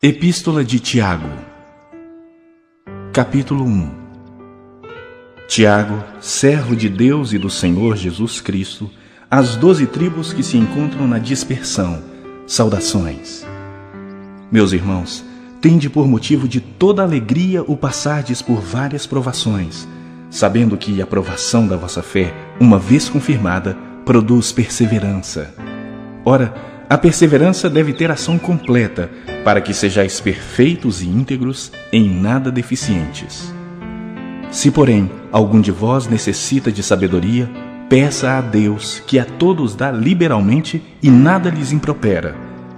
Epístola de Tiago, capítulo 1. Tiago, servo de Deus e do Senhor Jesus Cristo, às 12 tribos que se encontram na dispersão, saudações. Meus irmãos, tende por motivo de toda alegria o passardes por várias provações, sabendo que a provação da vossa fé, uma vez confirmada, produz perseverança. Ora, a perseverança deve ter ação completa, para que sejais perfeitos e íntegros, em nada deficientes. Se, porém, algum de vós necessita de sabedoria, peça a Deus, que a todos dá liberalmente e nada lhes impropera,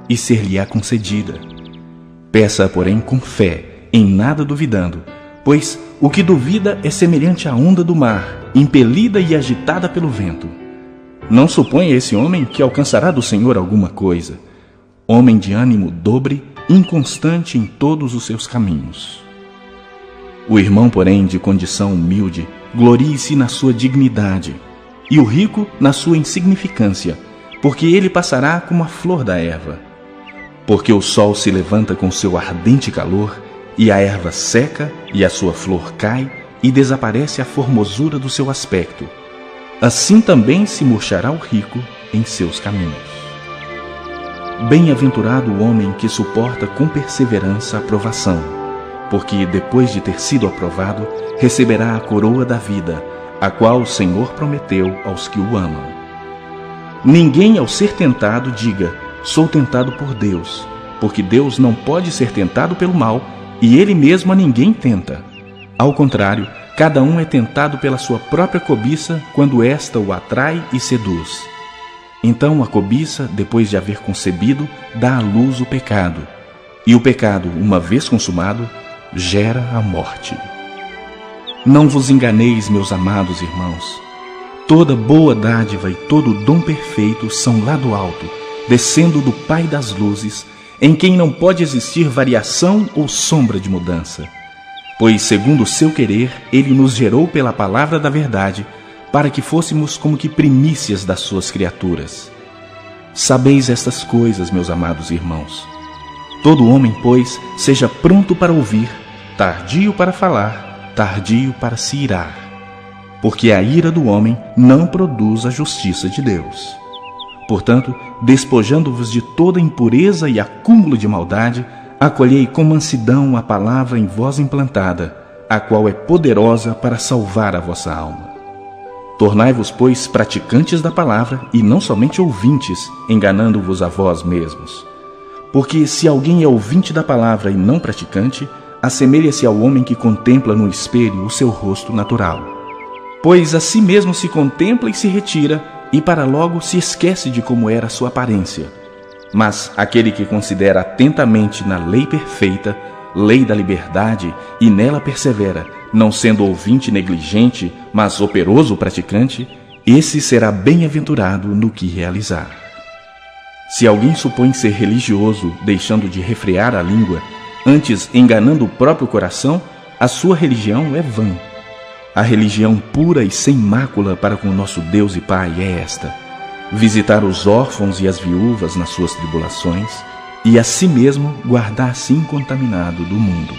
e ser-lhe-á concedida. Peça-a, porém, com fé, em nada duvidando, pois o que duvida é semelhante à onda do mar, impelida e agitada pelo vento. Não suponha esse homem que alcançará do Senhor alguma coisa. Homem de ânimo dobre, inconstante em todos os seus caminhos. O irmão, porém, de condição humilde, glorie-se na sua dignidade, e o rico na sua insignificância, porque ele passará como a flor da erva. Porque o sol se levanta com seu ardente calor, e a erva seca, e a sua flor cai, e desaparece a formosura do seu aspecto. Assim também se murchará o rico em seus caminhos. Bem-aventurado o homem que suporta com perseverança a provação, porque depois de ter sido aprovado, receberá a coroa da vida, a qual o Senhor prometeu aos que o amam. Ninguém, ao ser tentado, diga: sou tentado por Deus, porque Deus não pode ser tentado pelo mal, e Ele mesmo a ninguém tenta. Ao contrário, cada um é tentado pela sua própria cobiça, quando esta o atrai e seduz. Então a cobiça, depois de haver concebido, dá à luz o pecado. E o pecado, uma vez consumado, gera a morte. Não vos enganeis, meus amados irmãos. Toda boa dádiva e todo dom perfeito são lá do alto, descendo do Pai das luzes, em quem não pode existir variação ou sombra de mudança. Pois, segundo o seu querer, Ele nos gerou pela palavra da verdade, para que fôssemos como que primícias das suas criaturas. Sabeis estas coisas, meus amados irmãos. Todo homem, pois, seja pronto para ouvir, tardio para falar, tardio para se irar. Porque a ira do homem não produz a justiça de Deus. Portanto, despojando-vos de toda impureza e acúmulo de maldade, acolhei com mansidão a palavra em vós implantada, a qual é poderosa para salvar a vossa alma. Tornai-vos, pois, praticantes da palavra e não somente ouvintes, enganando-vos a vós mesmos. Porque se alguém é ouvinte da palavra e não praticante, assemelha-se ao homem que contempla no espelho o seu rosto natural. Pois a si mesmo se contempla e se retira, e para logo se esquece de como era a sua aparência. Mas aquele que considera atentamente na lei perfeita, lei da liberdade, e nela persevera, não sendo ouvinte negligente, mas operoso praticante, esse será bem-aventurado no que realizar. Se alguém supõe ser religioso, deixando de refrear a língua, antes enganando o próprio coração, a sua religião é vã. A religião pura e sem mácula para com nosso Deus e Pai é esta: visitar os órfãos e as viúvas nas suas tribulações, e a si mesmo guardar-se incontaminado do mundo.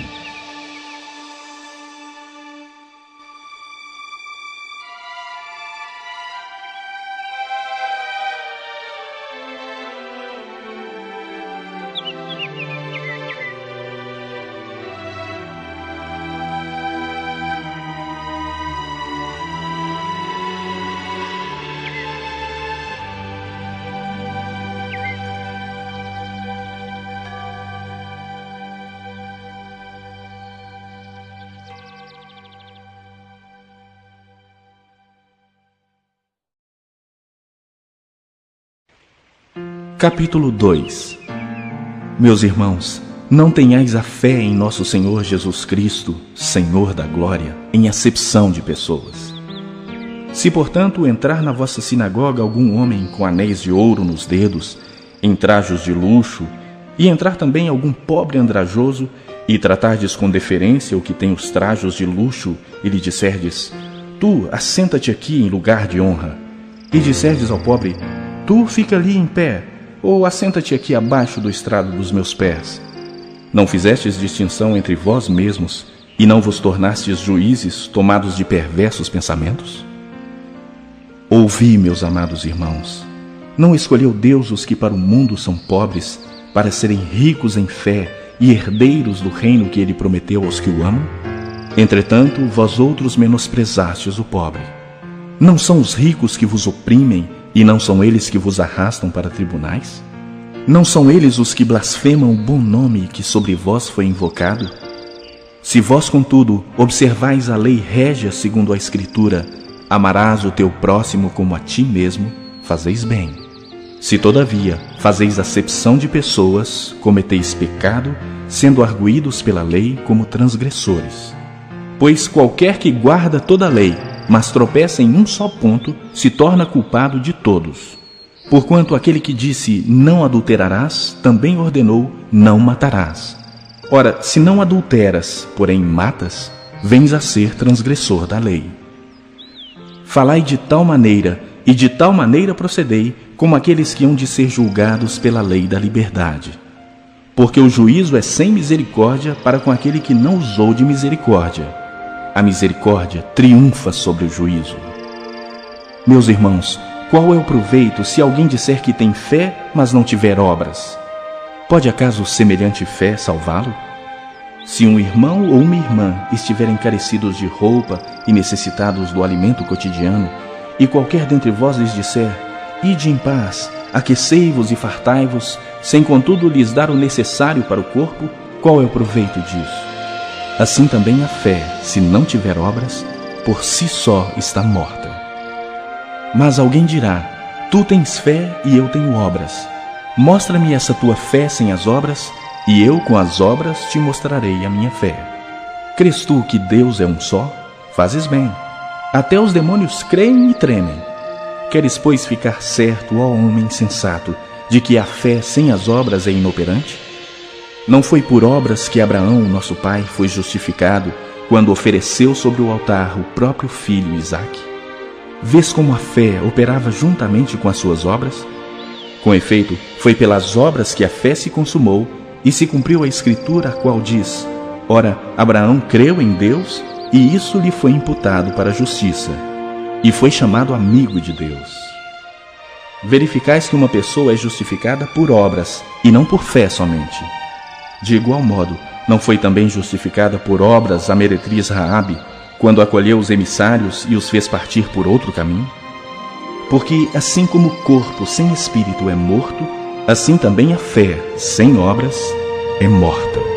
Capítulo 2. Meus irmãos, não tenhais a fé em nosso Senhor Jesus Cristo, Senhor da glória, em acepção de pessoas. Se, portanto, entrar na vossa sinagoga algum homem com anéis de ouro nos dedos, em trajos de luxo, e entrar também algum pobre andrajoso, e tratardes com deferência o que tem os trajos de luxo, e lhe disserdes: tu, assenta-te aqui em lugar de honra, e disserdes ao pobre: tu, fica ali em pé, ou assenta-te aqui abaixo do estrado dos meus pés. Não fizestes distinção entre vós mesmos e não vos tornastes juízes tomados de perversos pensamentos? Ouvi, meus amados irmãos, não escolheu Deus os que para o mundo são pobres, para serem ricos em fé e herdeiros do reino que ele prometeu aos que o amam? Entretanto, vós outros menosprezastes o pobre. Não são os ricos que vos oprimem e não são eles que vos arrastam para tribunais? Não são eles os que blasfemam o bom nome que sobre vós foi invocado? Se vós, contudo, observais a lei régia segundo a Escritura, amarás o teu próximo como a ti mesmo, fazeis bem. Se, todavia, fazeis acepção de pessoas, cometeis pecado, sendo arguídos pela lei como transgressores. Pois qualquer que guarda toda a lei, mas tropeça em um só ponto, se torna culpado de todos. Porquanto aquele que disse, não adulterarás, também ordenou, não matarás. Ora, se não adulteras, porém matas, vens a ser transgressor da lei. Falai de tal maneira, e de tal maneira procedei, como aqueles que hão de ser julgados pela lei da liberdade. Porque o juízo é sem misericórdia para com aquele que não usou de misericórdia. A misericórdia triunfa sobre o juízo. Meus irmãos, qual é o proveito se alguém disser que tem fé, mas não tiver obras? Pode acaso semelhante fé salvá-lo? Se um irmão ou uma irmã estiverem carecidos de roupa e necessitados do alimento cotidiano, e qualquer dentre vós lhes disser, ide em paz, aquecei-vos e fartai-vos, sem contudo lhes dar o necessário para o corpo, qual é o proveito disso? Assim também a fé, se não tiver obras, por si só está morta. Mas alguém dirá, tu tens fé e eu tenho obras. Mostra-me essa tua fé sem as obras, e eu com as obras te mostrarei a minha fé. Crês tu que Deus é um só? Fazes bem. Até os demônios creem e tremem. Queres, pois, ficar certo, ó homem sensato, de que a fé sem as obras é inoperante? Não foi por obras que Abraão, nosso pai, foi justificado, quando ofereceu sobre o altar o próprio filho Isaque? Vês como a fé operava juntamente com as suas obras? Com efeito, foi pelas obras que a fé se consumou e se cumpriu a Escritura, a qual diz, ora, Abraão creu em Deus e isso lhe foi imputado para a justiça, e foi chamado amigo de Deus. Verificais que uma pessoa é justificada por obras e não por fé somente. De igual modo, não foi também justificada por obras a meretriz Raabe, quando acolheu os emissários e os fez partir por outro caminho? Porque assim como o corpo sem espírito é morto, assim também a fé sem obras é morta.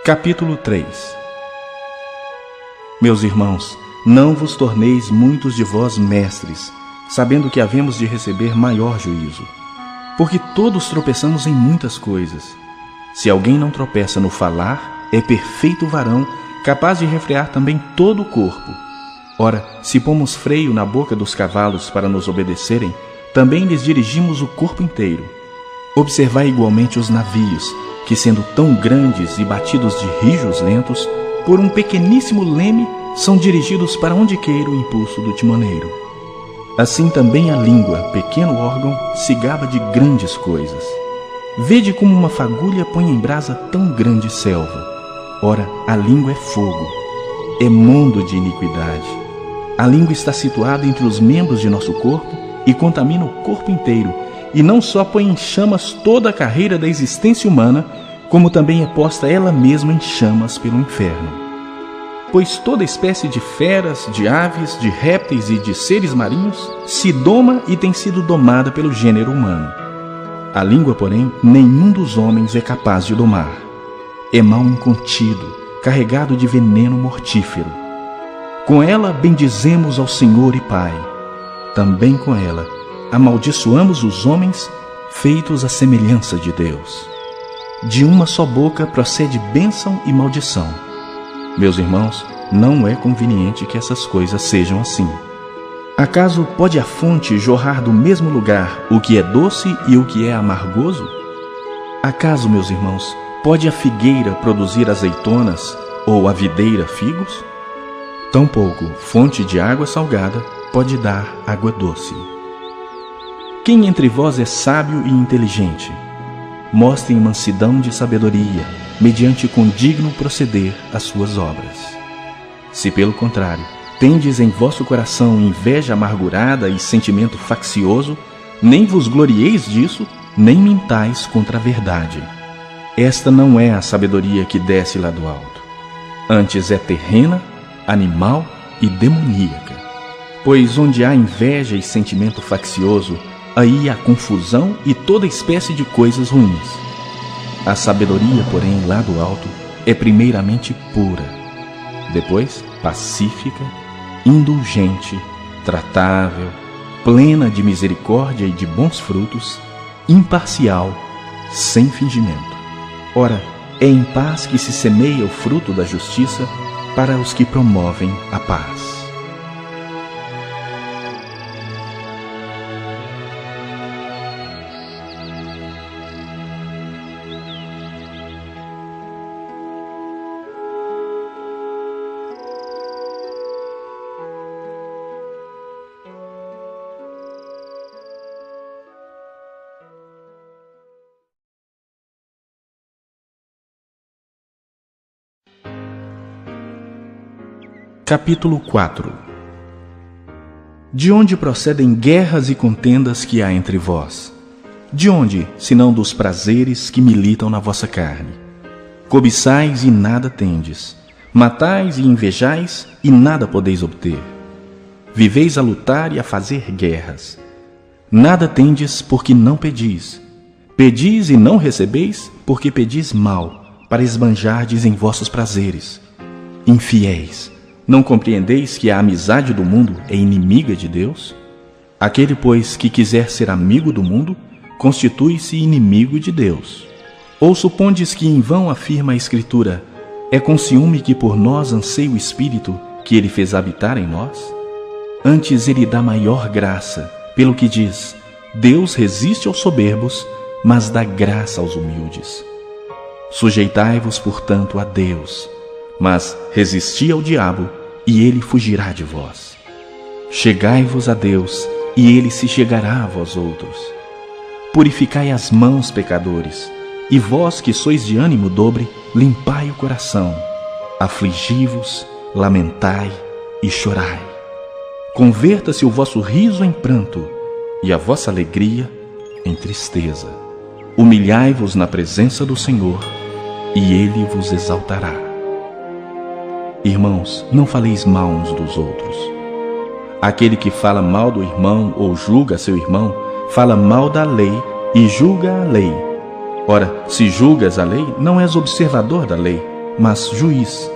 Capítulo 3. Meus irmãos, não vos torneis muitos de vós mestres, sabendo que havemos de receber maior juízo. Porque todos tropeçamos em muitas coisas. Se alguém não tropeça no falar, é perfeito varão, capaz de refrear também todo o corpo. Ora, se pomos freio na boca dos cavalos para nos obedecerem, também lhes dirigimos o corpo inteiro. Observai igualmente os navios, que sendo tão grandes e batidos de rijos lentos, por um pequeníssimo leme, são dirigidos para onde queira o impulso do timoneiro. Assim também a língua, pequeno órgão, se gaba de grandes coisas. Vede como uma fagulha põe em brasa tão grande selva. Ora, a língua é fogo, é mundo de iniquidade. A língua está situada entre os membros de nosso corpo e contamina o corpo inteiro, e não só põe em chamas toda a carreira da existência humana, como também é posta ela mesma em chamas pelo inferno. Pois toda espécie de feras, de aves, de répteis e de seres marinhos se doma e tem sido domada pelo gênero humano. A língua, porém, nenhum dos homens é capaz de domar. É mal incontido, carregado de veneno mortífero. Com ela bendizemos ao Senhor e Pai. Também com ela amaldiçoamos os homens feitos à semelhança de Deus. De uma só boca procede bênção e maldição. Meus irmãos, não é conveniente que essas coisas sejam assim. Acaso pode a fonte jorrar do mesmo lugar o que é doce e o que é amargoso? Acaso, meus irmãos, pode a figueira produzir azeitonas ou a videira figos? Tampouco fonte de água salgada pode dar água doce. Quem entre vós é sábio e inteligente? Mostrem mansidão de sabedoria, mediante condigno proceder as suas obras. Se, pelo contrário, tendes em vosso coração inveja amargurada e sentimento faccioso, nem vos glorieis disso, nem mintais contra a verdade. Esta não é a sabedoria que desce lá do alto. Antes é terrena, animal e demoníaca. Pois onde há inveja e sentimento faccioso, aí há confusão e toda espécie de coisas ruins. A sabedoria, porém, lá do alto, é primeiramente pura, depois pacífica, indulgente, tratável, plena de misericórdia e de bons frutos, imparcial, sem fingimento. Ora, é em paz que se semeia o fruto da justiça para os que promovem a paz. Capítulo 4. De onde procedem guerras e contendas que há entre vós? De onde, senão dos prazeres que militam na vossa carne? Cobiçais e nada tendes, matais e invejais e nada podeis obter. Viveis a lutar e a fazer guerras. Nada tendes porque não pedis. Pedis e não recebeis porque pedis mal, para esbanjardes em vossos prazeres. Infiéis! Não compreendeis que a amizade do mundo é inimiga de Deus? Aquele, pois, que quiser ser amigo do mundo, constitui-se inimigo de Deus. Ou supondes que em vão afirma a Escritura, é com ciúme que por nós anseia o Espírito que ele fez habitar em nós? Antes ele dá maior graça, pelo que diz, Deus resiste aos soberbos, mas dá graça aos humildes. Sujeitai-vos, portanto, a Deus, mas resisti ao diabo, e ele fugirá de vós. Chegai-vos a Deus, e ele se chegará a vós outros. Purificai as mãos, pecadores, e vós que sois de ânimo dobre, limpai o coração. Afligi-vos, lamentai e chorai. Converta-se o vosso riso em pranto, e a vossa alegria em tristeza. Humilhai-vos na presença do Senhor, e ele vos exaltará. Irmãos, não faleis mal uns dos outros. Aquele que fala mal do irmão ou julga seu irmão, fala mal da lei e julga a lei. Ora, se julgas a lei, não és observador da lei, mas juiz.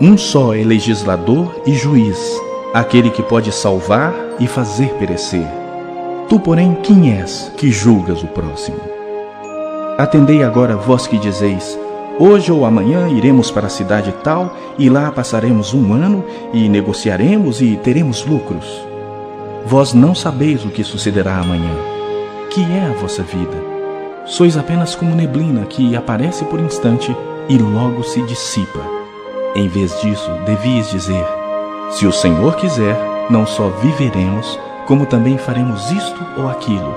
Um só é legislador e juiz, aquele que pode salvar e fazer perecer. Tu, porém, quem és que julgas o próximo? Atendei agora vós que dizeis, hoje ou amanhã iremos para a cidade tal, e lá passaremos um ano, e negociaremos e teremos lucros. Vós não sabeis o que sucederá amanhã. Que é a vossa vida? Sois apenas como neblina que aparece por instante e logo se dissipa. Em vez disso, devias dizer, se o Senhor quiser, não só viveremos, como também faremos isto ou aquilo.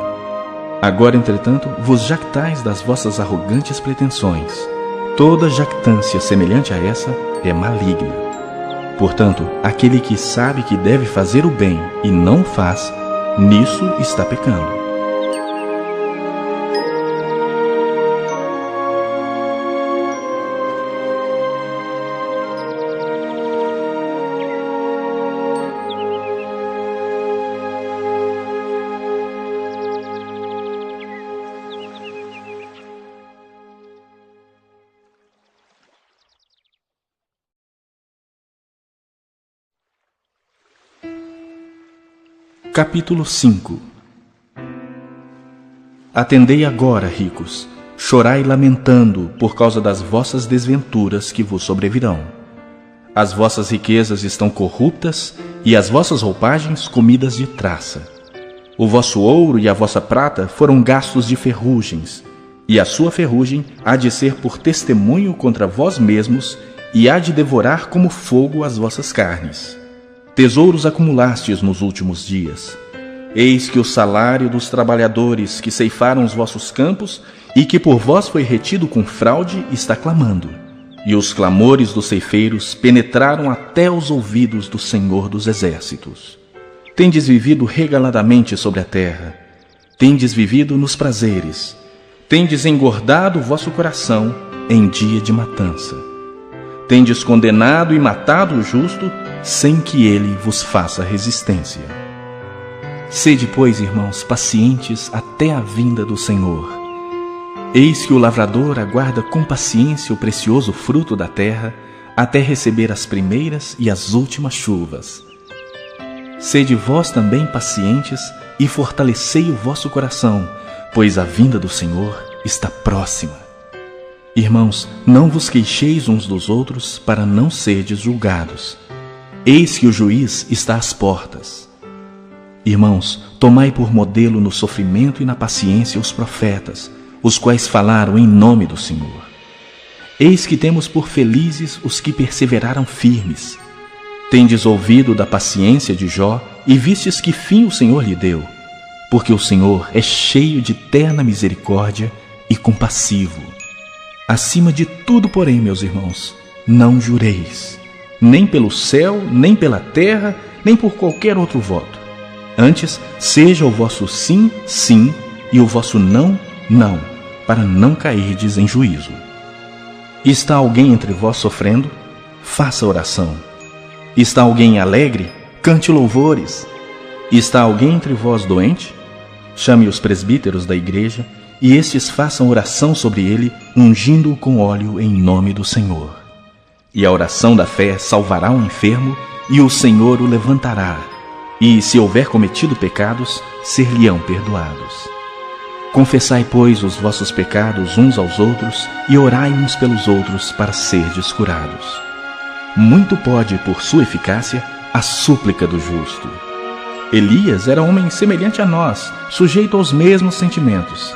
Agora, entretanto, vos jactais das vossas arrogantes pretensões. Toda jactância semelhante a essa é maligna. Portanto, aquele que sabe que deve fazer o bem e não faz, nisso está pecando. Capítulo 5. Atendei agora, ricos, chorai lamentando por causa das vossas desventuras que vos sobrevirão. As vossas riquezas estão corruptas e as vossas roupagens comidas de traça. O vosso ouro e a vossa prata foram gastos de ferrugens, e a sua ferrugem há de ser por testemunho contra vós mesmos e há de devorar como fogo as vossas carnes. Tesouros acumulastes nos últimos dias. Eis que o salário dos trabalhadores que ceifaram os vossos campos e que por vós foi retido com fraude está clamando. E os clamores dos ceifeiros penetraram até os ouvidos do Senhor dos Exércitos. Tendes vivido regaladamente sobre a terra. Tendes vivido nos prazeres. Tendes engordado o vosso coração em dia de matança. Tendes condenado e matado o justo, sem que ele vos faça resistência. Sede, pois, irmãos, pacientes até a vinda do Senhor. Eis que o lavrador aguarda com paciência o precioso fruto da terra, até receber as primeiras e as últimas chuvas. Sede vós também pacientes e fortalecei o vosso coração, pois a vinda do Senhor está próxima. Irmãos, não vos queixeis uns dos outros para não serdes julgados. Eis que o juiz está às portas. Irmãos, tomai por modelo no sofrimento e na paciência os profetas, os quais falaram em nome do Senhor. Eis que temos por felizes os que perseveraram firmes. Tendes ouvido da paciência de Jó e vistes que fim o Senhor lhe deu, porque o Senhor é cheio de terna misericórdia e compassivo. Acima de tudo, porém, meus irmãos, não jureis, nem pelo céu, nem pela terra, nem por qualquer outro voto. Antes, seja o vosso sim, sim, e o vosso não, não, para não cairdes em juízo. Está alguém entre vós sofrendo? Faça oração. Está alguém alegre? Cante louvores. Está alguém entre vós doente? Chame os presbíteros da igreja, e estes façam oração sobre ele, ungindo-o com óleo em nome do Senhor. E a oração da fé salvará o enfermo, e o Senhor o levantará. E, se houver cometido pecados, ser-lhe-ão perdoados. Confessai, pois, os vossos pecados uns aos outros, e orai uns pelos outros para serdes curados. Muito pode, por sua eficácia, a súplica do justo. Elias era homem semelhante a nós, sujeito aos mesmos sentimentos,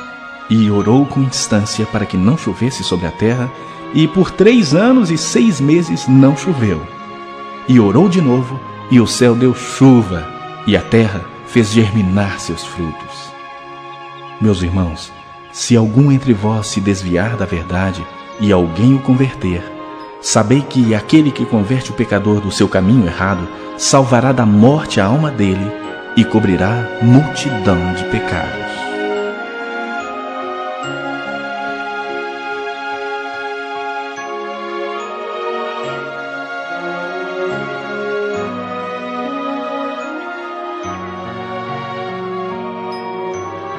e orou com instância para que não chovesse sobre a terra, e por 3 anos e 6 meses não choveu. E orou de novo, e o céu deu chuva, e a terra fez germinar seus frutos. Meus irmãos, se algum entre vós se desviar da verdade e alguém o converter, sabei que aquele que converte o pecador do seu caminho errado salvará da morte a alma dele e cobrirá multidão de pecados.